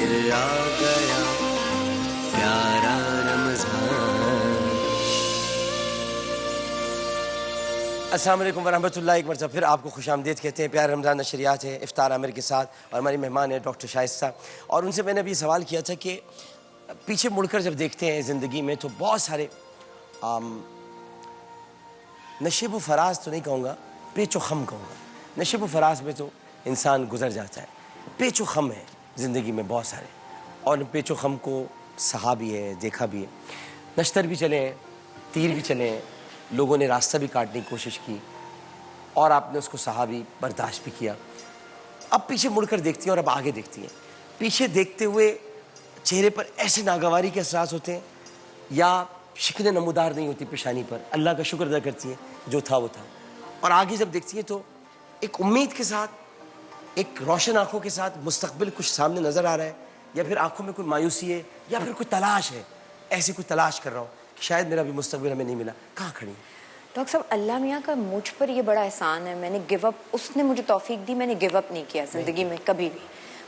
پھر آ گیا پیارا رمضان. السلام علیکم ورحمۃ اللہ. ایک مرتبہ پھر آپ کو خوش آمدید کہتے ہیں. پیارا رمضان نشریات ہے افطار عامر کے ساتھ, اور ہماری مہمان ہے ڈاکٹر شائستہ. اور ان سے میں نے ابھی سوال کیا تھا کہ پیچھے مڑ کر جب دیکھتے ہیں زندگی میں تو بہت سارے نشیب و فراز تو نہیں کہوں گا, پیچ و خم کہوں گا. نشیب و فراز میں تو انسان گزر جاتا ہے, پیچ و خم ہے زندگی میں بہت سارے, اور پیچ و خم کو سہا بھی ہے, دیکھا بھی ہے. نشتر بھی چلے ہیں, تیر بھی چلے ہیں, لوگوں نے راستہ بھی کاٹنے کی کوشش کی, اور آپ نے اس کو سہا بھی, برداشت بھی کیا. اب پیچھے مڑ کر دیکھتی ہیں اور اب آگے دیکھتی ہیں. پیچھے دیکھتے ہوئے چہرے پر ایسے ناگواری کے احساس ہوتے ہیں, یا شکن نمودار نہیں ہوتی پیشانی پر, اللہ کا شکر ادا کرتی ہیں جو تھا وہ تھا. اور آگے جب دیکھتی ہیں تو ایک امید کے ساتھ, ایک روشن آنکھوں کے ساتھ مستقبل کچھ سامنے نظر آ رہا ہے, یا پھر آنکھوں میں کوئی مایوسی ہے, یا پھر کوئی تلاش ہے, ایسی کوئی تلاش کر رہا ہوں کہ شاید میرا بھی مستقبل ہمیں نہیں ملا. کہاں کھڑی ہیں ڈاکٹر صاحب؟ اللہ میاں کا مجھ پر یہ بڑا احسان ہے, میں نے گیو اپ, اس نے مجھے توفیق دی, میں نے گیو اپ نہیں کیا زندگی میں کبھی بھی.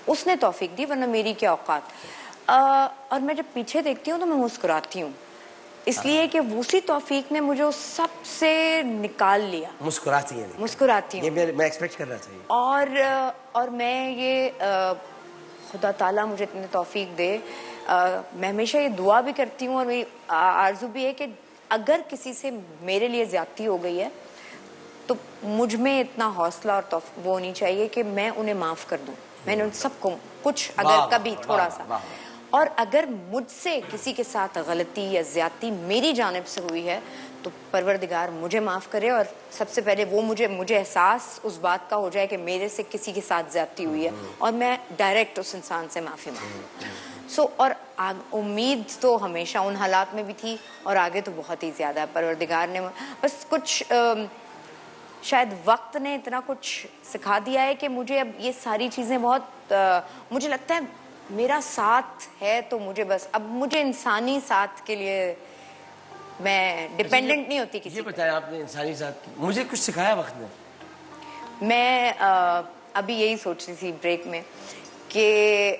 اس نے توفیق دی, ورنہ میری کیا اوقات. اور میں جب پیچھے دیکھتی ہوں تو میں مسکراتی ہوں, اس لیے کہ اسی توفیق نے مجھے اس سب سے نکال لیا. مسکراتی ہیں؟ مسکراتی ہوں. یہ میں ایکسپیکٹ کر رہا تھا. اور میں یہ خدا تعالیٰ مجھے اتنی توفیق دے, میں ہمیشہ یہ دعا بھی کرتی ہوں, اور میری آرزو بھی ہے کہ اگر کسی سے میرے لیے زیادتی ہو گئی ہے تو مجھ میں اتنا حوصلہ اور وہ ہونی چاہیے کہ میں انہیں معاف کر دوں. میں نے ان سب کو کچھ اگر کبھی تھوڑا سا, اور اگر مجھ سے کسی کے ساتھ غلطی یا زیادتی میری جانب سے ہوئی ہے تو پروردگار مجھے معاف کرے, اور سب سے پہلے وہ مجھے احساس اس بات کا ہو جائے کہ میرے سے کسی کے ساتھ زیادتی ہوئی ہے, اور میں ڈائریکٹ اس انسان سے معافی مانگوں. اور امید تو ہمیشہ ان حالات میں بھی تھی, اور آگے تو بہت ہی زیادہ. پروردگار نے بس کچھ شاید وقت نے اتنا کچھ سکھا دیا ہے کہ مجھے اب یہ ساری چیزیں بہت, مجھے لگتا ہے میرا ساتھ ہے تو مجھے بس, اب مجھے انسانی ساتھ کے لیے میں ڈیپینڈنٹ نہیں ہوتی کسی. یہ بتایا آپ نے انسانی ساتھ, مجھے کچھ سکھایا وقت نے. میں ابھی یہی سوچ رہی تھی بریک میں کہ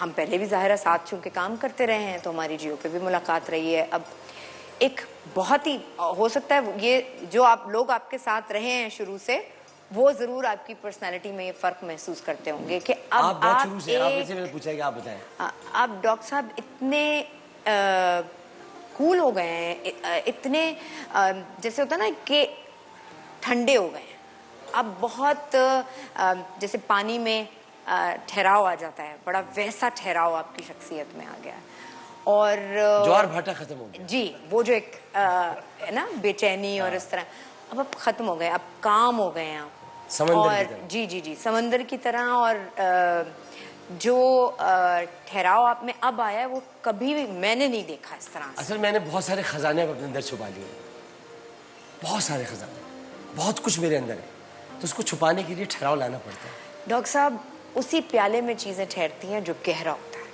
ہم پہلے بھی ظاہرہ ساتھ چونکہ کام کرتے رہے ہیں تو ہماری جیو پہ بھی ملاقات رہی ہے. اب ایک بہت ہی ہو سکتا ہے یہ جو آپ لوگ آپ کے ساتھ رہے ہیں شروع سے, وہ ضرور آپ کی پرسنالٹی میں یہ فرق محسوس کرتے ہوں گے کہ اب آپ ڈاکٹر صاحب اتنے کول ہو گئے ہیں, اتنے جیسے ہوتا ہے نا کہ ٹھنڈے ہو گئے ہیں. اب بہت جیسے پانی میں ٹھہراؤ آ جاتا ہے, بڑا ویسا ٹھہراؤ آپ کی شخصیت میں آ گیا ہے. اور جوار بھاٹا ختم ہو گیا. جی, وہ جو ایک ہے نا بے چینی اور اس طرح, اب ختم ہو گئے, اب کام ہو گئے ہیں آپ. اور جی سمندر کی طرح. اور جو ٹھہراؤ آپ میں اب آیا ہے وہ کبھی بھی میں نے نہیں دیکھا اس طرح. اصل میں نے بہت سارے خزانے اپنے اندر چھپا لیے, بہت سارے خزانے, بہت کچھ میرے اندر ہے, تو اس کو چھپانے کے لیے ٹھہراؤ لانا پڑتا ہے. ڈاکٹر صاحب اسی پیالے میں چیزیں ٹھہرتی ہیں جو گہرا ہوتا ہے.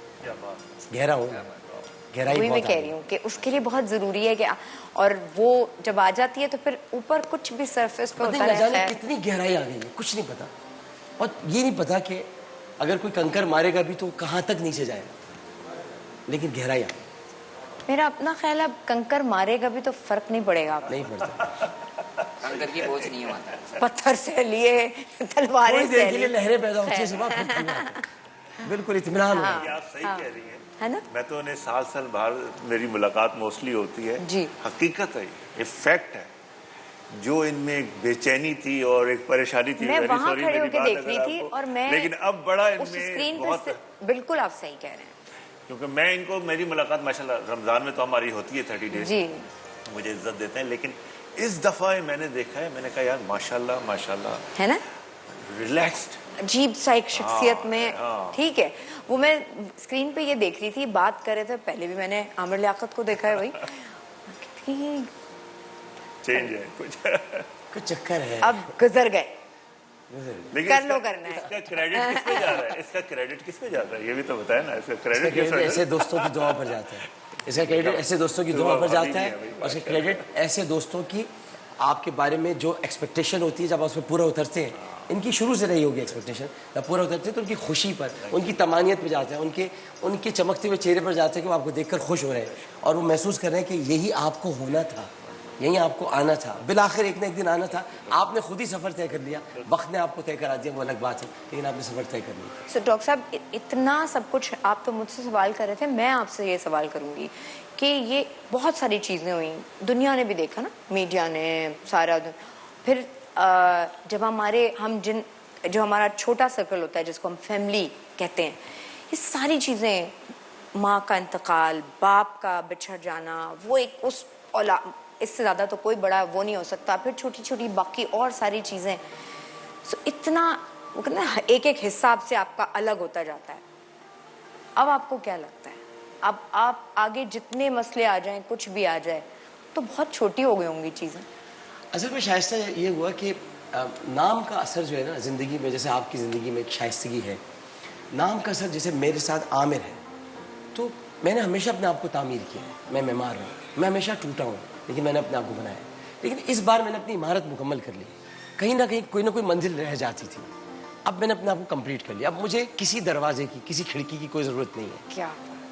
گہرا ہو, وہی میں کہہ رہی ہوں کہ اس کے لیے بہت ضروری ہے کہ, اور وہ جب آ جاتی ہے تو پھر اوپر کچھ بھی سرفیس پہ ہوتا ہے. کتنی گہرائی آ گئی ہے کچھ نہیں پتا, اور یہ نہیں پتا کہ اگر کوئی کنکر مارے گا بھی تو کہاں تک نیچے جائے گا, لیکن گہرائی آ گئی. میرا اپنا خیال ہے کنکر مارے گا بھی تو فرق نہیں پڑے گا. نہیں پڑتا, کنکر کی بوجھ نہیں ہوتا, پتھر سے لیے تلواریں سے لیے لہریں پیدا ہوتی ہیں, بالکل اطمینان ہو. آپ صحیح کہہ رہی ہیں, ہے نا. میں تو انہیں سال بعد میری ملاقات موسٹلی ہوتی ہے. جی حقیقت ہے, یہ فیکٹ ہے. جو ان میں ایک بے چینی تھی اور ایک پریشانی تھی, میں وہاں کھڑے ہو کے دیکھ رہی تھی, اور میں لیکن اب بڑا ان اس میں اسکرین بہت, بالکل آپ صحیح کہہ رہے ہیں. کیونکہ میں ان کو, میری ملاقات ماشاءاللہ رمضان میں تو ہماری ہوتی ہے 30 ڈیز, جی مجھے عزت دیتے ہیں, لیکن اس دفعہ میں نے دیکھا ہے, میں نے کہا یار ماشاءاللہ ہے نا, ریلیکسڈ, عجیب سا ایک شخصیت میں. ٹھیک ہے, وہ میں اسکرین پہ یہ دیکھ رہی تھی, بات کر رہے تھے, پہلے بھی میں نے عامر لیاقت کو دیکھا ہے, بھائی چینج ہے کچھ چکر ہے, اب گزر گئے, لیکن کر لو کرنا ہے. اس کا کریڈٹ کس پہ جا رہا ہے, اس کا کریڈٹ کس پہ جاتا ہے, یہ بھی تو بتایا نا. اس کا کریڈٹ ایسے دوستوں کی دعا پر جاتا ہے, اس کا کریڈٹ ایسے دوستوں کی دعا پر جاتا ہے, اور اس کا کریڈٹ ایسے دوستوں کی آپ کے بارے میں جو ایکسپیکٹیشن ہوتی ہے جب آپ اس پہ پورا اترتے ہیں, ان کی شروع سے رہی ہوگی ایکسپیکٹیشن, جب پورا اترتے ہیں تو ان کی خوشی پر, ان کی طمانیت پہ جاتے ہیں, ان کے چمکتے ہوئے چہرے پر جاتے ہیں کہ وہ آپ کو دیکھ کر خوش ہو رہے ہیں اور وہ محسوس کر رہے ہیں کہ یہی آپ کو ہونا تھا, یہی آپ کو آنا تھا, بالآخر ایک نہ ایک دن آنا تھا. آپ نے خود ہی سفر طے کر لیا, وقت نے آپ کو طے کرا دیا, وہ الگ بات ہے, لیکن آپ نے سفر طے کر لیا. سو ڈاکٹر صاحب اتنا سب کچھ آپ تو مجھ سے سوال کر رہے تھے, میں آپ سے یہ سوال کروں گی کہ یہ بہت ساری چیزیں ہوئیں, دنیا نے بھی دیکھا نا, میڈیا نے, سارا پھر جب جو ہمارا چھوٹا سرکل ہوتا ہے جس کو ہم فیملی کہتے ہیں, یہ ساری چیزیں, ماں کا انتقال, باپ کا بچھڑ جانا, وہ ایک اس اس سے زیادہ تو کوئی بڑا وہ نہیں ہو سکتا, پھر چھوٹی چھوٹی باقی اور ساری چیزیں, سو اتنا ایک ایک حصہ آپ سے آپ کا الگ ہوتا جاتا ہے. اب آپ کو کیا لگتا ہے, اب آپ آگے جتنے مسئلے آ جائیں, کچھ بھی آ جائے, تو بہت چھوٹی ہو گئی ہوں گی چیزیں. اصل میں شائستہ یہ ہوا کہ نام کا اثر جو ہے نا زندگی میں, جیسے آپ کی زندگی میں ایک شائستگی ہے, نام کا اثر جیسے میرے ساتھ عامر ہے, تو میں نے ہمیشہ اپنے آپ کو تعمیر کیا ہے. میں معمار ہوں, میں ہمیشہ ٹوٹا ہوں, لیکن میں نے اپنے آپ کو بنایا. لیکن اس بار میں نے اپنی عمارت مکمل کر لی. کہیں نہ کہیں کوئی نہ کوئی منزل رہ جاتی تھی, اب میں نے اپنے آپ کو کمپلیٹ کر لیا. اب مجھے کسی دروازے کی, کسی کھڑکی کی کوئی ضرورت نہیں ہے. کیا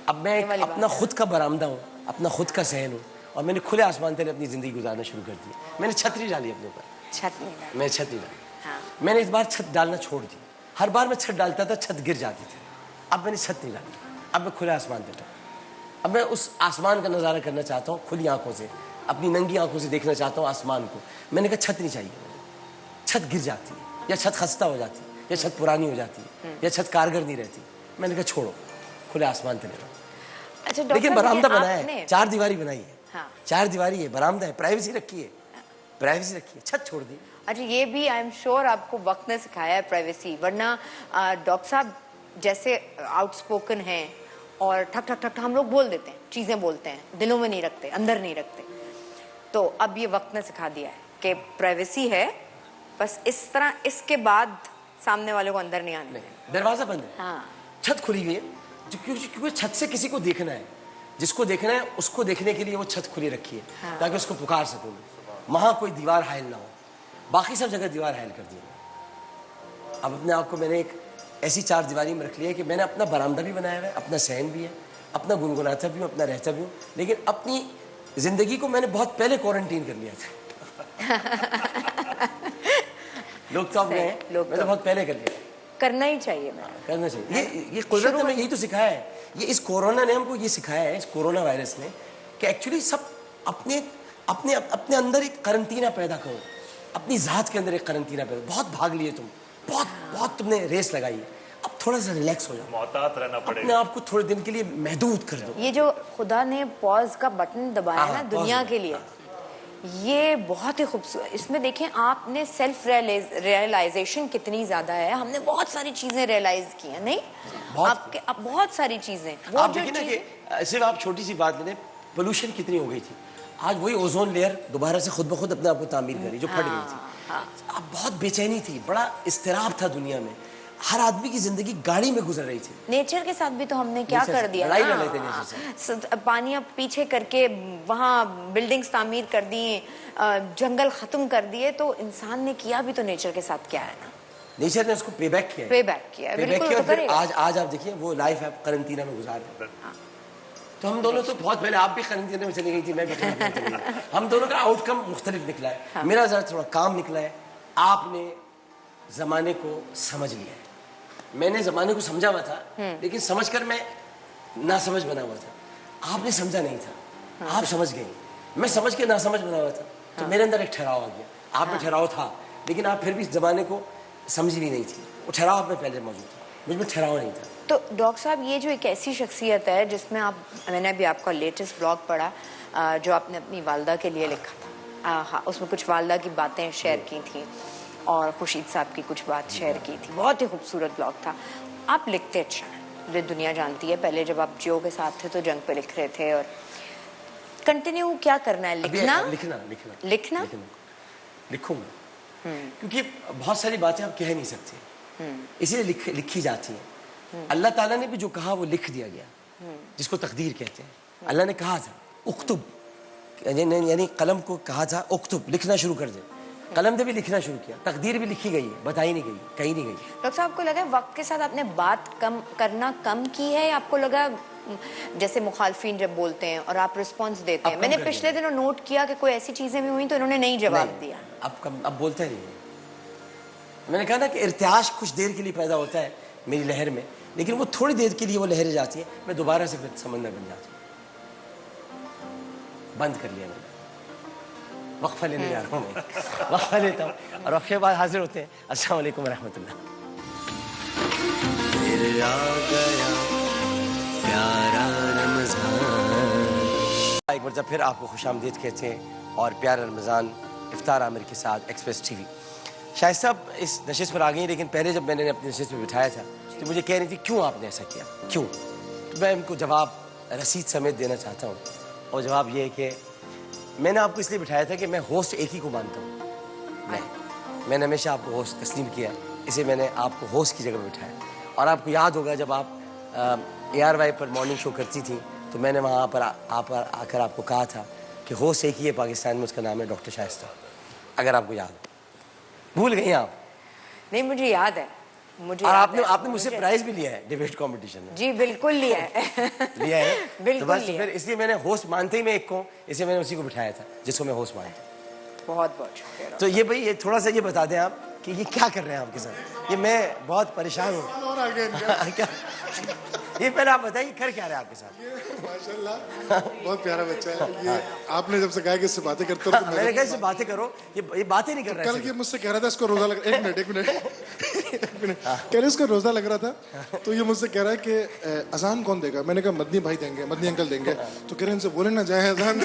اب میں اپنا خود کا برآمدہ ہوں, اپنا خود کا صحن ہوں, اور میں نے کھلے آسمان تلے اپنی زندگی گزارنا شروع کر دی. میں نے چھتری ڈالی اپنے اوپر, چھت نہیں ڈالی. میں چھت نہیں ڈالی. میں نے اس بار چھت ڈالنا چھوڑ دی. ہر بار میں چھت ڈالتا تھا, چھت گر جاتی تھی. اب میں نے چھت نہیں ڈالی, اب میں کھلے آسمان پہ. اب میں اس آسمان کا نظارہ کرنا چاہتا ہوں کھلی آنکھوں سے, اپنی ننگی آنکھوں سے دیکھنا چاہتا ہوں آسمان کو. میں نے کہا چھت نہیں چاہیے, چھت گر جاتی ہے, یا چھت خستہ ہو جاتی ہے, یا چھت پرانی ہو جاتی ہے, یا چھت کارگر نہیں رہتی. میں نے کہا چھوڑو, کھلے آسمان پہ رہو. اچھا لیکن برآمدہ بنایا ہے, 4 دیواری بنائی ہے, 4 دیواری ہے, برآمدہ ہے, پرائیویسی رکھی ہے, پرائیویسی رکھی ہے, چھت چھوڑ دی. اچھا یہ بھی آئی ایم شیور آپ کو وقت نے سکھایا ہے پرائیویسی, ورنہ ڈاکٹر صاحب جیسے آؤٹ اسپوکن ہیں اور ٹھک ٹھک ٹھک ہم لوگ بول دیتے ہیں, چیزیں بولتے ہیں, دلوں میں نہیں رکھتے, اندر نہیں رکھتے. تو اب یہ وقت نے سکھا دیا ہے کہ پرائیویسی ہے, بس اس طرح اس کے بعد سامنے والے کو اندر نہیں آنے. دروازہ بند ہے, ہاں, چھت کھلی ہوئی ہے, کیونکہ چھت سے کسی کو دیکھنا ہے, جس کو دیکھنا ہے اس کو دیکھنے کے لیے وہ چھت کھلی رکھی ہے, تاکہ اس کو پکار سکوں. وہاں کوئی دیوار حائل نہ ہو, باقی سب جگہ دیوار حائل کر دی. اب اپنے آپ کو میں نے ایک ایسی 4 دیواری میں رکھ لیا ہے کہ میں نے اپنا برآمدہ بھی بنایا ہوا ہے, اپنا صحن بھی ہے, اپنا گنگناتا بھی ہوں, اپنا رہتا بھی ہوں, لیکن اپنی زندگی کو میں نے بہت پہلے کوارنٹین کر لیا تھا. لوگ تو اب گئے, میں نے بہت پہلے کر لیا. کرنا ہی چاہیے, کرنا چاہیے. یہ قدرت نے ہمیں یہی تو سکھایا ہے, یہ اس کورونا نے ہم کو یہ سکھایا ہے, اس کورونا وائرس نے, کہ ایکچولی سب اپنے اندر ایک قرنطینہ پیدا کرو, اپنی ذات کے اندر ایک قرنطینہ پیدا. بہت بھاگ لیے تم, بہت تم نے ریس لگائی ہے, اب تھوڑا سا ریلیکس ہو جاؤ, محتاط رہنا پڑے اپنے آپ کو تھوڑے دن کے لیے محدود کر دو. یہ جو خدا نے پاز کا بٹن دبایا نا دنیا کے لیے, یہ بہت ہی خوبصورت. اس میں دیکھیں آپ نے سیلف ریئلائزیشن کتنی زیادہ ہے. ہم نے بہت ساری چیزیں ریئلائز کی ہیں, نہیں آپ کے, بہت ساری چیزیں. آپ دیکھیں نا کہ صرف آپ چھوٹی سی بات لیں, پولوشن کتنی ہو گئی تھی, آج وہی اوزون لیئر دوبارہ سے خود بخود اپنے آپ کو تعمیر کری جو پھٹ گئی تھی. اب بہت بے چینی تھی, بڑا اضطراب تھا دنیا میں, ہر آدمی کی زندگی گاڑی میں گزر رہی تھی. نیچر کے ساتھ بھی تو ہم نے کیا کر دیا نا, پانیاں پیچھے کر کے وہاں بلڈنگز تعمیر کر دی, جنگل ختم کر دیے, تو انسان نے کیا بھی تو نیچر کے ساتھ کیا ہے نا, نیچر نے اس کو پے بیک کیا, بالکل. آج آپ دیکھیے وہ لائف آپ قرنطینہ میں گزار رہے ہیں. تو ہم دونوں تو بہت پہلے, آپ بھی قرنطینہ میں چلی گئی تھی, میں بھی قرنطینہ میں چلی گئی. ہم دونوں کا آؤٹ کم مختلف نکلا ہے. میرا ذرا تھوڑا کام نکلا ہے, آپ نے زمانے کو سمجھ لیا ہے. میں نے زمانے کو سمجھا ہوا تھا, لیکن سمجھ کر میں ناسمجھ بنا ہوا تھا. آپ نے سمجھا نہیں تھا, آپ سمجھ گئی. میں سمجھ کے ناسمجھ بنا ہوا تھا, تو میرے اندر ایک ٹھہراؤ آ گیا. آپ میں ٹھہراؤ تھا, لیکن آپ پھر بھی زمانے کو سمجھی بھی نہیں تھی. وہ ٹھہراؤ آپ میں پہلے موجود تھا, مجھ میں ٹھہراؤ نہیں تھا. تو ڈاکٹر صاحب یہ جو ایک ایسی شخصیت ہے جس میں آپ, میں نے ابھی آپ کا لیٹسٹ بلاگ پڑھا جو آپ نے اپنی والدہ کے لیے لکھا تھا, ہاں اس میں کچھ والدہ کی باتیں شیئر کی تھیں اور خورشید صاحب کی کچھ بات شیئر کی تھی. بہت ہی خوبصورت بلاگ تھا. آپ لکھتے اچھا ہیں, جو دنیا جانتی ہے. پہلے جب آپ جیو کے ساتھ تھے تو جنگ پہ لکھ رہے تھے, اور کنٹینیو کیا کرنا ہے, لکھنا لکھوں گا, کیونکہ بہت ساری باتیں آپ کہہ نہیں سکتے, اسی لیے لکھی جاتی ہیں. اللہ تعالیٰ نے بھی جو کہا وہ لکھ دیا گیا, جس کو تقدیر کہتے ہیں. اللہ نے کہا تھا اکتب, یعنی قلم کو کہا تھا اکتب لکھنا شروع کر دے, قلم نے بھی لکھنا شروع کیا, تقدیر بھی لکھی گئی ہے, بتائی نہیں گئی, کہیں نہیں گئی. ڈاکٹر صاحب, آپ کو لگا ہے وقت کے ساتھ آپ نے بات کرنا کم کی ہے, یا آپ کو لگا جیسے مخالفین جب بولتے ہیں اور آپ رسپانس دیتے ہیں, میں نے پچھلے دنوں نوٹ کیا کہ کوئی ایسی چیزیں بھی ہوئیں تو انہوں نے نہیں جواب دیا. اب بولتے نہیں. میں نے کہا نا کہ ارتعاش کچھ دیر کے لیے پیدا ہوتا ہے میری لہر میں, لیکن وہ تھوڑی دیر کے لیے وہ لہریں جاتی ہیں, میں دوبارہ سے پھر سمندر بن جاتا ہوں. بند کر لیا میں نے, وقفہ لینے جا رہا ہوں میں, وقفہ لیتا ہوں اور وقفے بعد حاضر ہوتے ہیں. السلام علیکم ورحمۃ اللہ. پھر آ گیا پیارا رمضان. ایک مرتبہ پھر آپ کو خوش آمدید کہتے ہیں, اور پیارا رمضان افطار عامر کے ساتھ ایکسپریس ٹی وی. شائستہ صاحب اس نشست پر آ گئی, لیکن پہلے جب میں نے اپنی نشست پہ بٹھایا تھا تو مجھے کہہ رہی تھی کیوں آپ نے ایسا کیا, کیوں؟ تو میں ان کو جواب رسید سمیت دینا چاہتا ہوں, اور جواب یہ ہے کہ میں نے آپ کو اس لیے بٹھایا تھا کہ میں ہوسٹ ایک ہی کو مانتا ہوں. میں نے ہمیشہ آپ کو ہوسٹ تسلیم کیا, اسے میں نے آپ کو ہوسٹ کی جگہ پہ بٹھایا. اور آپ کو یاد ہوگا جب آپ ARY پر مارننگ شو کرتی تھیں تو میں نے وہاں پر آ کر آپ کو کہا تھا کہ ہوسٹ ایک ہی ہے پاکستان میں, اس کا نام ہے ڈاکٹر شائستہ, اگر آپ کو یاد ہو. بھول گئی آپ؟ نہیں, مجھے یاد ہے. اور آپ نے مجھ سے پرائز بھی لیا ہے ڈیبیٹ کمپٹیشن میں. جی بالکل لیا ہے. لیا ہے بالکل. تو بس پھر اس لیے میں نے ہوسٹ مانتے ہی میں ایک کو, اسے میں نے اسی کو بٹھایا تھا جس کو میں ہوسٹ مانتا ہوں. بہت بہت شکریہ. تو یہ بھائی یہ تھوڑا سا یہ بتا دیں آپ کہ یہ کیا کر رہے ہیں آپ کے ساتھ, یہ میں بہت پریشان ہوں. یہ پہلے آپ بتائیے کر کیا رہے ہیں آپ کے ساتھ؟ ماشاء اللہ بہت پیارا بچہ ہے یہ. آپ نے جب سے کہا کہ اس سے باتیں کرتے ہو, میں نے کہا اس سے باتیں کرو, یہ باتیں نہیں کر رہا ہے. کل یہ مجھ سے کہہ رہا تھا اس کو روزہ لگ رہا, ایک منٹ کہہ رہے اس کو روزہ لگ رہا تھا, تو یہ مجھ سے کہہ رہا ہے کہ اذان کون دے گا. میں نے کہا مدنی بھائی دیں گے, مدنی انکل دیں گے. تو کہہ رہے ان سے بولے نہ جائیں اذان.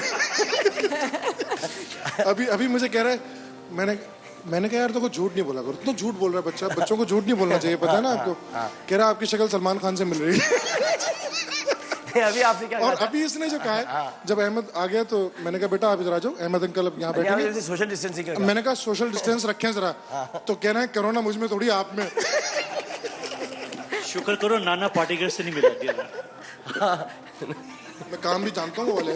ابھی مجھے کہہ رہا ہے, میں نے کہا یار تو کو جھوٹ نہیں بولا کرو, تو جھوٹ بول رہا ہے بچہ, بچوں کو جھوٹ نہیں بولنا چاہیے, پتا ہے نا آپ کو. کہہ رہا آپ کی شکل سلمان خان سے مل رہی ہے. ابھی آپ سے کیا, اور ابھی اس نے جو کہا ہے, جب احمد آ گیا تو میں نے کہا بیٹا آپ ادھر آ جاؤ, احمد انکل اب یہاں بیٹھے ہیں. سوشل ڈسٹینسنگ, میں نے کہا سوشل ڈسٹینس رکھیں ذرا. تو کہہ رہے ہیں کرونا مجھ میں تھوڑی آپ میں. شکر کرو نانا پاٹیکر سے نہیں ملا دیا. میں کام بھی جانتا ہوں وہ والے.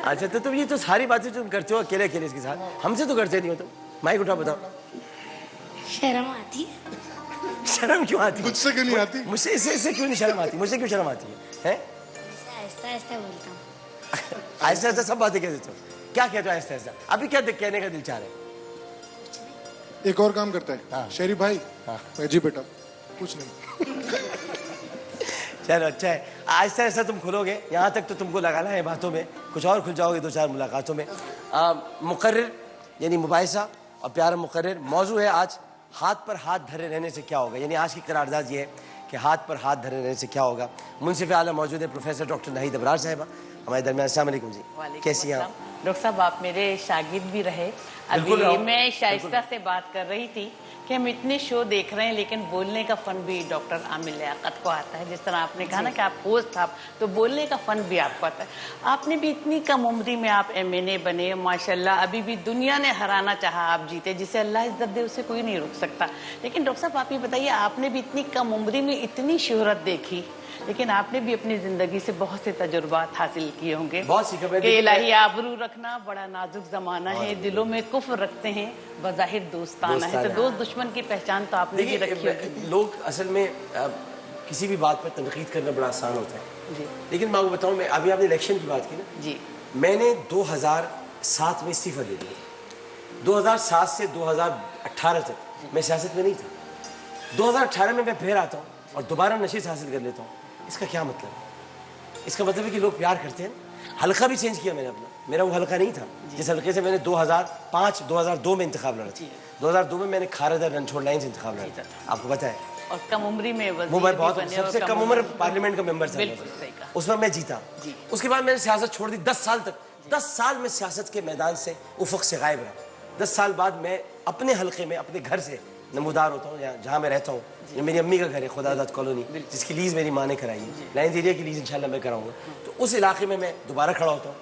اچھا تو تم یہ تو ساری باتیں تم کرتے ہو اکیلے اکیلے اس کے ساتھ, ہم سے تو کرتے نہیں ہو تم. مائک اٹھا بتاؤ. شرم آتی ہے. شرم کیوں آتی ہے؟ مجھ سے کیوں نہیں آتی؟ مجھ سے اس سے کیوں نہیں شرم آتی, مجھ سے کیوں شرم آتی ہے؟ آہستہ آہستہ بولتا ہوں. آہستہ آہستہ سب باتیں کہہ دیتے ہو, کیا کہتے ہو آہستہ آہستہ؟ ابھی کیا کہنے کا دل چاہ رہے ہیں؟ ایک اور کام کرتا ہے شہری بھائی. جی بیٹا کچھ نہیں. چلو اچھا ہے, آہستہ آہستہ تم کھلو گے, یہاں تک تو تم کو لگانا ہے باتوں میں, کچھ اور کھل جاؤ گے دو چار ملاقاتوں میں. مقرر یعنی مباحثہ اور پیارا مقرر موضوع ہے آج, ہاتھ پر ہاتھ دھرے رہنے سے کیا ہوگا. یعنی آج کی قرارداد یہ ہے کہ ہاتھ پر ہاتھ دھرے رہنے سے کیا ہوگا. منصف اعلیٰ موجود ہے پروفیسر ڈاکٹر ناہید ابرار صاحبہ ہمارے درمیان. السلام علیکم جی, کیسی ہیں آپ؟ ڈاکٹر صاحب آپ میرے شاگرد بھی رہے. بالکل ابھی میں شائستہ سے بات کر رہی تھی کہ ہم اتنے شو دیکھ رہے ہیں لیکن بولنے کا فن بھی ڈاکٹر عامر لیاقت کو آتا ہے. جس طرح آپ نے کہا نا کہ آپ ہوسٹ آپ, تو بولنے کا فن بھی آپ کو آتا ہے. آپ نے بھی اتنی کم عمری میں آپ MNA بنے, ماشاءاللہ ابھی بھی دنیا نے ہرانا چاہا آپ جیتے. جسے اللہ عزت دے اسے کوئی نہیں روک سکتا. لیکن ڈاکٹر صاحب آپ یہ بتائیے, آپ نے بھی اتنی کم عمری میں اتنی شہرت دیکھی, لیکن آپ نے بھی اپنی زندگی سے بہت سے تجربات حاصل کیے ہوں گے. بہت سیکھا کہ الہی آبرو رکھنا بڑا نازک زمانہ ہے, دلوں میں کفر رکھتے ہیں بظاہر دوستانہ ہے. تو دوست دشمن کی پہچان تو آپ نے بھی رکھی ہوگی. لوگ اصل میں کسی بھی بات پر تنقید کرنا بڑا آسان ہوتا ہے جی, لیکن میں آپ کو بتاؤں, میں ابھی آپ نے الیکشن کی بات کی نا جی, میں نے 2007 میں استعفیٰ دے دیا. 2007 سے 2018 تک میں سیاست میں نہیں تھا. 2018 میں پھر آتا ہوں اور دوبارہ نشست حاصل کر لیتا ہوں. اس کا کیا مطلب ہے؟ اس کا مطلب ہے کہ لوگ پیار کرتے ہیں. حلقہ بھی چینج کیا میں نے اپنا, میرا وہ حلقہ نہیں تھا جس حلقے سے میں نے 2002 میں انتخاب لڑا تھا. 2002 میں میں نے کھارادر رنچھوڑ لائن سے انتخاب لڑا تھا, آپ کو پتہ ہے. اور کم عمری میں بہت سب سے کم عمر پارلیمنٹ کا ممبر تھا, اس وقت میں جیتا. اس کے بعد میں نے سیاست چھوڑ دی 10 سال تک. 10 سال میں سیاست کے میدان سے افق سے غائب رہا. 10 سال بعد میں اپنے حلقے میں اپنے گھر سے نمودار ہوتا ہوں, جہاں میں رہتا ہوں. یہ میری امی کا گھر ہے خدا داد کالونی, جس کی لیز میری ماں نے کرائی ہے. لائنز ایریا کی لیز انشاءاللہ میں کراؤں گا. تو اس علاقے میں دوبارہ کھڑا ہوتا ہوں.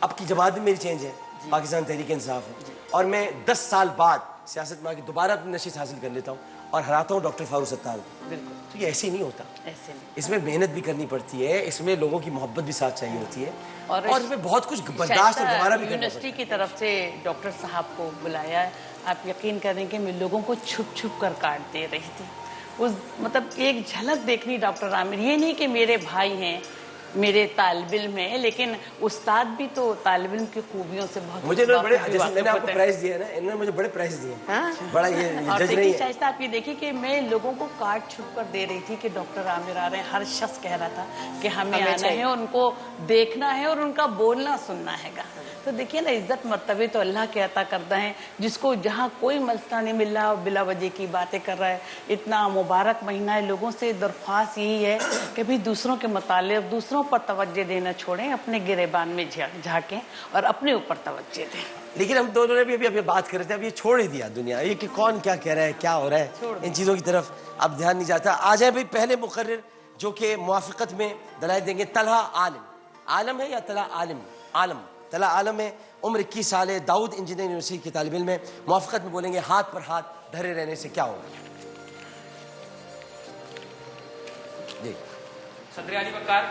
اب کی جماعت بھی میری چینج ہے, پاکستان تحریک انصاف ہے, اور میں 10 سال بعد سیاست میں آ کے دوبارہ اپنی نشست حاصل کر لیتا ہوں. اور ہراتا ہوں ڈاکٹر فاروق ستار کو. بالکل تو یہ ایسے ہی نہیں ہوتا. ایسے نہیں. اس میں محنت بھی کرنی پڑتی ہے, اس میں لوگوں کی محبت بھی ساتھ چاہیے ہوتی ہے, اور اور اس میں بہت کچھ برداشت اور گوارا بھی کرنا یونیورسٹی کی طرف سے ڈاکٹر صاحب کو بلایا ہے. آپ یقین کریں کہ میں لوگوں کو چھپ چھپ کر کاٹ دے رہی تھی. اس مطلب ایک جھلک دیکھنی ڈاکٹر عامر, یہ نہیں کہ میرے بھائی ہیں, میرے طالب علم ہیں, لیکن استاد بھی تو طالب علم کی خوبیوں سے بہت مجھے بڑے, جیسے میں نے آپ کو پرائز دیا ہے نا, انہوں نے مجھے بڑے پرائز دیے ہیں, بڑا یہ اور جج نہیں دیکھیے ہے. شائستہ آپ یہ دیکھیے کہ میں لوگوں کو کاٹ چھپ کر دے رہی تھی کہ ڈاکٹر عامر آ رہے ہیں. ہر شخص کہہ رہا تھا کہ ہمیں آنا ہے, ان کو دیکھنا ہے اور ان کا بولنا سننا ہے گا. تو دیکھیے نا, عزت مرتبے تو اللہ کے عطا کرتا ہے, جس کو جہاں کوئی مسئلہ نہیں مل رہا اور بلا وجہ کی باتیں کر رہا ہے. اتنا مبارک مہینہ ہے, لوگوں سے درخواست یہی ہے کہ بھی دوسروں کے متعلق دوسروں پر توجہ دینا چھوڑیں, اپنے گریبان میں جھانکیں اور اپنے اوپر توجہ دیں. لیکن ہم دونوں نے بھی ابھی بات کر رہے تھے, اب یہ چھوڑ ہی دیا دنیا, یہ کہ کون کیا کہہ رہا ہے, کیا ہو رہا ہے, ان چیزوں کی طرف اب دھیان نہیں جاتا. آ جائیں بھائی پہلے مقرر جو کہ موافقت میں دلائل دیں گے. طلحہ عالم, عالم ہے یا طلحہ عالم؟ عالم. طلحہ عالم ہے, عمر 21 سال ہے, داؤد انجینئر یونیورسٹی کے طالب علم ہے. موافقت میں بولیں گے ہاتھ پر ہاتھ دھرے رہنے سے کیا ہوگا. جی صدر علی وقار,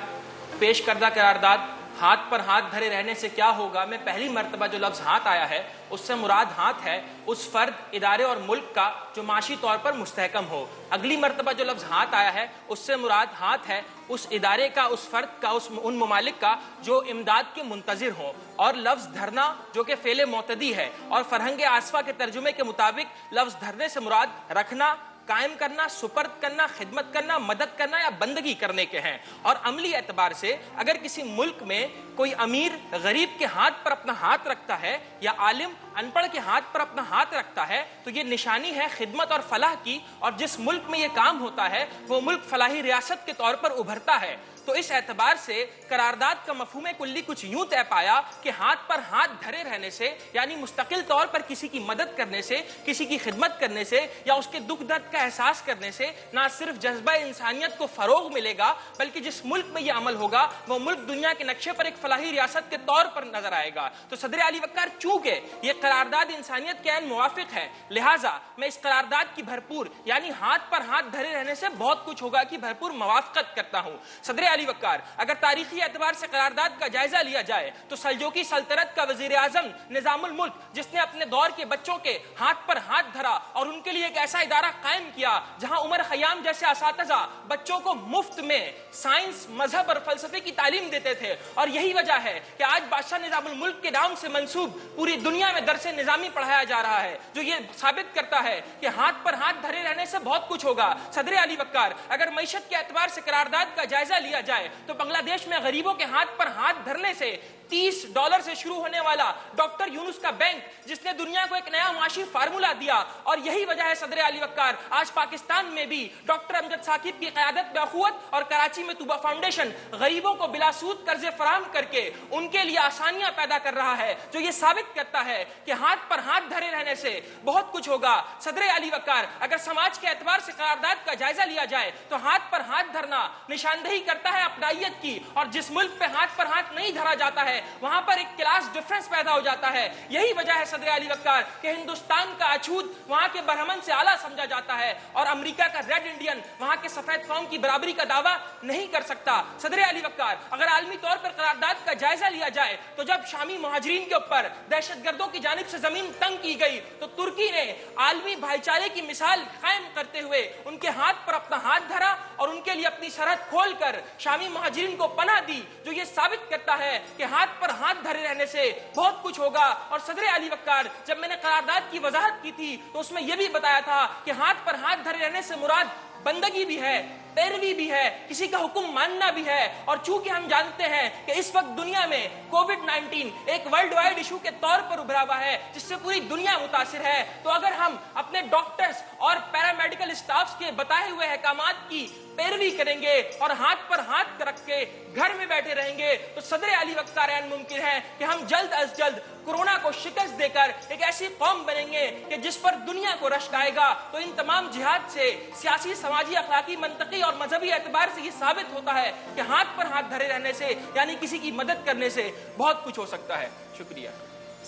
پیش کردہ قرارداد ہاتھ پر ہاتھ دھرے رہنے سے کیا ہوگا میں پہلی مرتبہ جو لفظ ہاتھ آیا ہے اس سے مراد ہاتھ ہے اس فرد, ادارے اور ملک کا جو معاشی طور پر مستحکم ہو. اگلی مرتبہ جو لفظ ہاتھ آیا ہے اس سے مراد ہاتھ ہے اس ادارے کا, اس فرد کا, ان ممالک کا جو امداد کے منتظر ہوں. اور لفظ دھرنا جو کہ فعل معتدی ہے, اور فرہنگ آصفہ کے ترجمے کے مطابق لفظ دھرنے سے مراد رکھنا, قائم کرنا, سپرد کرنا, خدمت کرنا, مدد کرنا یا بندگی کرنے کے ہیں. اور عملی اعتبار سے اگر کسی ملک میں کوئی امیر غریب کے ہاتھ پر اپنا ہاتھ رکھتا ہے یا عالم ان پڑھ کے ہاتھ پر اپنا ہاتھ رکھتا ہے تو یہ نشانی ہے خدمت اور فلاح کی, اور جس ملک میں یہ کام ہوتا ہے وہ ملک فلاحی ریاست کے طور پر ابھرتا ہے. تو اس اعتبار سے قرارداد کا مفہوم کلی کچھ یوں طے پایا کہ ہاتھ پر ہاتھ دھرے رہنے سے, یعنی مستقل طور پر کسی کی مدد کرنے سے, کسی کی خدمت کرنے سے یا اس کے دکھ درد کا احساس کرنے سے نہ صرف جذبہ انسانیت کو فروغ ملے گا, بلکہ جس ملک میں یہ عمل ہوگا وہ ملک دنیا کے نقشے پر ایک فلاحی ریاست کے طور پر نظر آئے گا. تو صدر علی وقار, چونکہ یہ قرارداد انسانیت کے عین موافق ہے, لہٰذا میں اس قرارداد کی بھرپور, یعنی ہاتھ پر ہاتھ دھرے رہنے سے بہت کچھ ہوگا کی بھرپور موافقت کرتا ہوں. صدر علی وقار, اگر تاریخی اعتبار سے قرارداد کا جائزہ لیا جائے تو سلجوقی سلطنت کا وزیر اعظم نظام الملک, جس نے اپنے دور کے بچوں کے ہاتھ پر ہاتھ دھرا اور ان کے لیے ایک ایسا ادارہ قائم کیا جہاں عمر خیام جیسے اساتذہ بچوں کو مفت میں سائنس, مذہب اور فلسفے کی تعلیم دیتے تھے. اور یہی وجہ ہے کہ آج بادشاہ نظام الملک کے نام سے منسوب پوری دنیا میں درس نظامی پڑھایا جا رہا ہے, جو یہ ثابت کرتا ہے کہ ہاتھ پر ہاتھ دھرے رہنے سے بہت کچھ ہوگا. صدر علی وقار, اگر معیشت کے اعتبار سے قرارداد کا جائزہ لیا جائے تو بنگلہ دیش میں غریبوں کے ہاتھ پر ہاتھ دھرنے سے $30 سے شروع ہونے والا ڈاکٹر یونس کا بینک, جس نے دنیا کو ایک نیا معاشی فارمولا دیا, اور یہی وجہ ہے صدر علی وقار آج پاکستان میں بھی ڈاکٹر امجد ثاقب کی قیادت میں اخوت اور کراچی میں طوبہ فاؤنڈیشن غریبوں کو بلا سود قرضے فراہم کر کے ان کے لیے آسانیاں پیدا کر رہا ہے, جو یہ ثابت کرتا ہے کہ ہاتھ پر ہاتھ دھرے رہنے سے بہت کچھ ہوگا. صدر علی وقار, اگر سماج کے اعتبار سے قرارداد کا جائزہ لیا جائے تو ہاتھ پر ہاتھ دھرنا نشاندہی کرتا ہے اپنائیت کی, اور جس ملک پہ ہاتھ پر ہاتھ نہیں دھرا جاتا ہے وہاں پر ایک کلاس ڈیفرنس پیدا ہو جاتا ہے. یہی وجہ ہے صدر علی وقار کہ ہندوستان کا اچھوت وہاں کے برہمن سے اعلیٰ سمجھا جاتا ہے, اور امریکہ کا ریڈ انڈین وہاں کے سفید قوم کی برابری کا دعویٰ نہیں کر سکتا. صدر علی وقار, اگر عالمی طور پر قرارداد کا جائزہ لیا جائے تو جب شامی مہاجرین کے اوپر دہشت گردوں کی جانب سے زمین تنگ کی گئی تو ترکی نے عالمی بھائی چارے کی مثال قائم کرتے ہوئے ان کے ہاتھ پر اپنا ہاتھ دھرا اور ان کے لیے اپنی سرحد کھول کر شامی مہاجرین کو پناہ دی, جو یہ ثابت کرتا ہے کہ ہاتھ پر ہاتھ دھرے رہنے سے بہت کچھ ہوگا. اور صدر علی وقار, جب میں نے قرارداد کی وضاحت کی تھی تو اس میں یہ بھی بتایا تھا کہ ہاتھ پر ہاتھ دھرے رہنے سے مراد بندگی بھی ہے, پیروی بھی ہے, کسی کا حکم ماننا بھی ہے. اور چونکہ ہم جانتے ہیں کہ اس وقت دنیا میں کووڈ-19 ایک ورلڈ وائڈ ایشو کے طور پر ابھرا ہوا ہے جس سے پوری دنیا متاثر ہے, تو اگر ہم اپنے ڈاکٹرز اور پیرامیڈیکل اسٹافز کے بتائے ہوئے احکامات کی پیروی کریں گے اور ہاتھ پر ہاتھ رکھ کے گھر میں بیٹھے رہیں گے تو صدر علی وقار عین ممکن ہے کہ ہم جلد از جلد کورونا کو شکست دے کر ایک ایسی قوم بنیں گے کہ جس پر دنیا کو رشک آئے گا. تو ان تمام جہاد سے سیاسی, سماجی, اخلاقی, منطقی اور مذہبی اعتبار سے یہ ثابت ہوتا ہے کہ ہاتھ پر ہاتھ دھرے رہنے سے, یعنی کسی کی مدد کرنے سے بہت کچھ ہو سکتا ہے. شکریہ.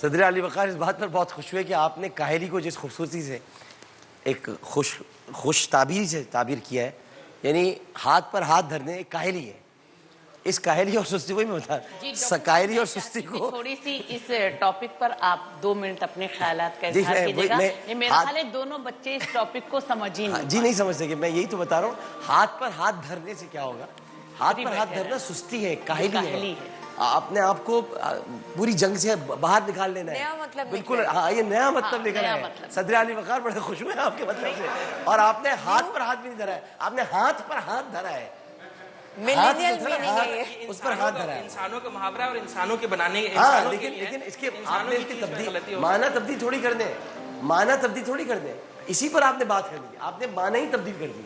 صدر علی وقار, اس بات پر بہت خوش ہوئے کہ آپ نے کاہلی کو جس خوبصورتی سے ایک خوش تعبیر سے تعبیر کیا ہے, یعنی ہاتھ پر ہاتھ دھرنے ایک کاہلی ہے. اس کاہلی اور سستی کو میں بتا, کاہلی اور سستی کو تھوڑی سی اس ٹاپک پر آپ 2 منٹ اپنے خیالات کا اظہار کیجیے گا. میرا خیال ہے دونوں بچے اس ٹاپک کو سمجھ ہی نہیں. جی نہیں سمجھ سکے, میں یہی تو بتا رہا ہوں. ہاتھ پر ہاتھ دھرنے سے کیا ہوگا؟ ہاتھ پر ہاتھ دھرنا سستی ہے, کاہلی ہے. اپنے آپ کو پوری جنگ سے باہر نکال لینا ہے. نیا مطلب بالکل, ہاں یہ نیا مطلب نکل رہا ہے. صدر علی وقار بڑے خوش ہوئے آپ کے مطلب سے, اور آپ نے ہاتھ پر ہاتھ بھی نہیں دھرا ہے, آپ نے ہاتھ پر ہاتھ دھرا ہے. اس پر ہاتھ دھرا ہے. انسانوں کا محاورہ اور انسانوں کے بنانے, ہاں لیکن اس کے آپ نے اس کی تبدیل معنی تبدیل تھوڑی کر دیں, معنی تبدیل تھوڑی کر دیں. اسی پر آپ نے بات کر دی, آپ نے معنی ہی تبدیل کر دی.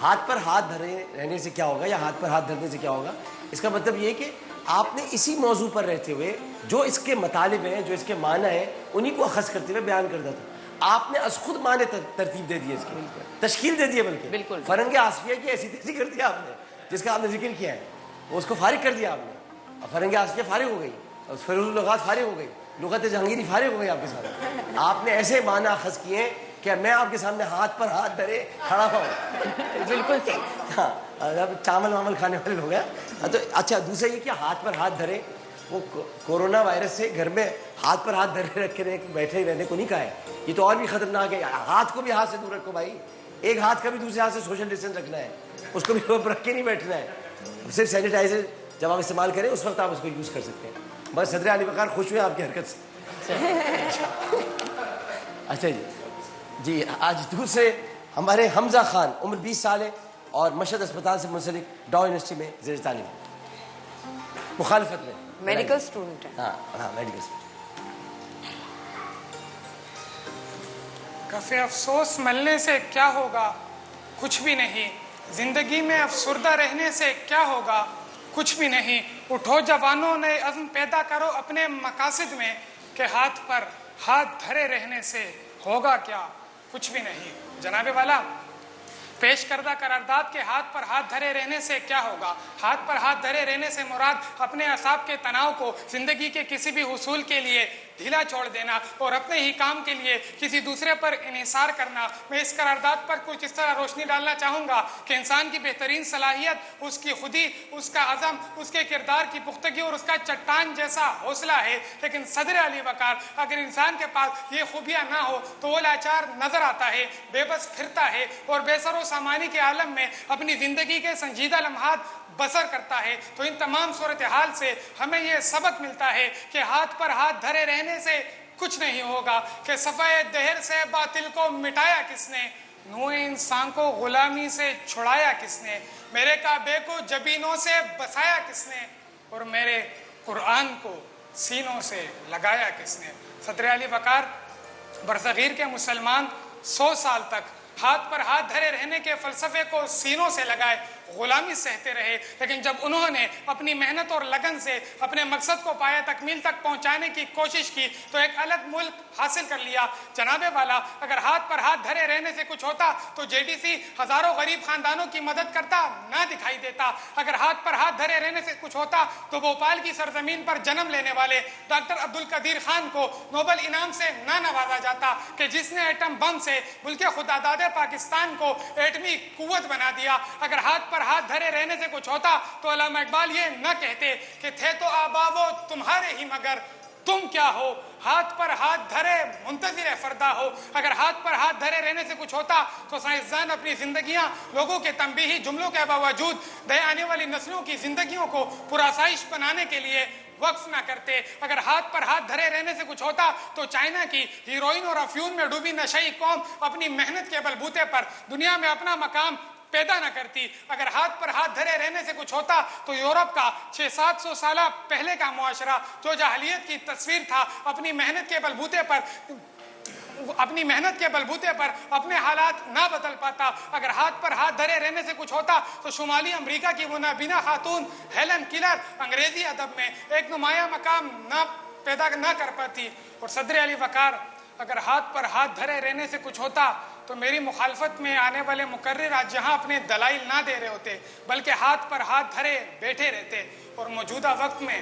ہاتھ پر ہاتھ دھرے رہنے سے کیا ہوگا, یا ہاتھ پر ہاتھ دھرنے سے کیا ہوگا, اس کا مطلب یہ کہ آپ نے اسی موضوع پر رہتے ہوئے جو اس کے مطالب ہیں, جو اس کے معنی ہیں, انہی کو اخذ کرتے ہوئے بیان کرتا تھا. آپ نے از خود معنی ترتیب دے دی, اس کی تشکیل دے دی ہے. بلکہ فرنگ آصفیہ کی ایسی تیزی کر دیا آپ نے, جس کا آپ نے ذکر کیا ہے, اس کو فارغ کر دیا آپ نے. فرنگ آصفیہ فارغ ہو گئی, فیروز اللغات فارغ ہو گئی, لغت جہانگیری فارغ ہو گئی آپ کے سامنے. آپ نے ایسے معنی اخذ کیے کہ میں آپ کے سامنے ہاتھ پر ہاتھ دھرے کھڑا ہوں. بالکل صحیح. ہاں, چاول وامل کھانے والے لوگ ہیں. تو اچھا, دوسرا یہ کہ ہاتھ پر ہاتھ دھرے, وہ کورونا وائرس سے گھر میں ہاتھ پر ہاتھ دھرے رکھ کے بیٹھے رہنے کو نہیں کہا ہے. یہ تو اور بھی خطرناک ہے. ہاتھ کو بھی ہاتھ سے دور رکھو بھائی, ایک ہاتھ کا بھی دوسرے ہاتھ سے سوشل ڈسٹینس رکھنا ہے, اس کو بھی رکھ کے نہیں بیٹھنا ہے. صرف سینیٹائزر جب آپ استعمال کریں اس وقت آپ اس کو یوز کر سکتے ہیں. بس صدر علی وقار خوش ہوئے آپ کی حرکت سے. اچھا جی, آج دور سے ہمارے حمزہ خان, عمر 20 سال ہے, اور مشہد اسپتال سے منسلک ڈاؤ یونیورسٹی میں زیر تعلیم, مخالفت میں میڈیکل اسٹوڈنٹ ہے. ہاں میڈیکل اسٹوڈنٹ. کفِ افسوس ملنے سے کیا ہوگا, کچھ بھی نہیں. زندگی میں افسردہ رہنے سے کیا ہوگا, کچھ بھی نہیں. اٹھو جوانوں, نئے عزم پیدا کرو اپنے مقاصد میں, کہ ہاتھ پر ہاتھ دھرے رہنے سے ہوگا کیا, کچھ بھی نہیں. جناب والا, پیش کردہ قرارداد کے ہاتھ پر ہاتھ دھرے رہنے سے کیا ہوگا. ہاتھ پر ہاتھ دھرے رہنے سے مراد اپنے اعصاب کے تناؤ کو زندگی کے کسی بھی حصول کے لیے ڈھیلا چھوڑ دینا اور اپنے ہی کام کے لیے کسی دوسرے پر انحصار کرنا. میں اس قرارداد پر کچھ اس طرح روشنی ڈالنا چاہوں گا کہ انسان کی بہترین صلاحیت اس کی خودی, اس کا عزم, اس کے کردار کی پختگی اور اس کا چٹان جیسا حوصلہ ہے. لیکن صدر علی وقار, اگر انسان کے پاس یہ خوبیاں نہ ہو تو وہ لاچار نظر آتا ہے, بے بس پھرتا ہے اور بے سر و سامانی کے عالم میں اپنی زندگی کے سنجیدہ لمحات بسر کرتا ہے. تو ان تمام صورتحال سے ہمیں یہ سبق ملتا ہے کہ ہاتھ پر ہاتھ دھرے رہنے سے کچھ نہیں ہوگا, کہ صفحہ دہر سے باطل کو مٹایا کس نے, نوع انسان کو غلامی سے چھڑایا کس نے, میرے کعبے کو جبینوں سے بسایا کس نے, اور میرے قرآن کو سینوں سے لگایا کس نے. صدر علی وقار برصغیر کے مسلمان 100 سال تک ہاتھ پر ہاتھ دھرے رہنے کے فلسفے کو سینوں سے لگائے غلامی سہتے رہے, لیکن جب انہوں نے اپنی محنت اور لگن سے اپنے مقصد کو پایہ تکمیل تک پہنچانے کی کوشش کی تو ایک الگ ملک حاصل کر لیا. جناب والا, اگر ہاتھ پر ہاتھ دھرے رہنے سے کچھ ہوتا تو JDC ہزاروں غریب خاندانوں کی مدد کرتا نہ دکھائی دیتا. اگر ہاتھ پر ہاتھ دھرے رہنے سے کچھ ہوتا تو بھوپال کی سرزمین پر جنم لینے والے ڈاکٹر عبدالقدیر خان کو نوبل انعام سے نہ نوازا جاتا, کہ جس نے ایٹم بم سے ملک خداداد پاکستان کو ایٹمی قوت بنا دیا. اگر ہاتھ پر ہاتھ دھرے رہنے سے کچھ ہوتا تو علامہ اقبال یہ نہ کہتے کہ تھے تو آبا وہ تمہارے ہی مگر تم کیا ہو, ہاتھ پر ہاتھ دھرے منتظر فردا ہو. اگر ہاتھ پر ہاتھ دھرے رہنے سے کچھ ہوتا تو سائنسدان اپنی زندگیاں لوگوں کے تنبیہی جملوں کے باوجود نئے آنے والی نسلوں کی زندگیوں کو پرآسائش بنانے کے لیے وقف نہ کرتے. اگر ہاتھ پر ہاتھ دھرے رہنے سے کچھ ہوتا تو چائنا کی ہیروئن اور افیون میں ڈوبی نشئی قوم اپنی محنت کے بلبوتے پر دنیا میں اپنا مقام پیدا نہ کرتی. اگر ہاتھ پر ہاتھ دھرے رہنے سے کچھ ہوتا تو یورپ کا 600-700 سالہ پہلے کا معاشرہ جو جاہلیت کی تصویر تھا اپنی محنت کے بلبوتے پر اپنے حالات نہ بدل پاتا. اگر ہاتھ پر ہاتھ دھرے رہنے سے کچھ ہوتا تو شمالی امریکہ کی وہ نابینا خاتون ہیلن کیلر انگریزی ادب میں ایک نمایاں مقام پیدا نہ کر پاتی. اور صدر علی وقار, اگر ہاتھ پر ہاتھ دھرے رہنے سے کچھ ہوتا تو میری مخالفت میں آنے والے مقرر آج جہاں اپنے دلائل نہ دے رہے ہوتے بلکہ ہاتھ پر ہاتھ دھرے بیٹھے رہتے, اور موجودہ وقت میں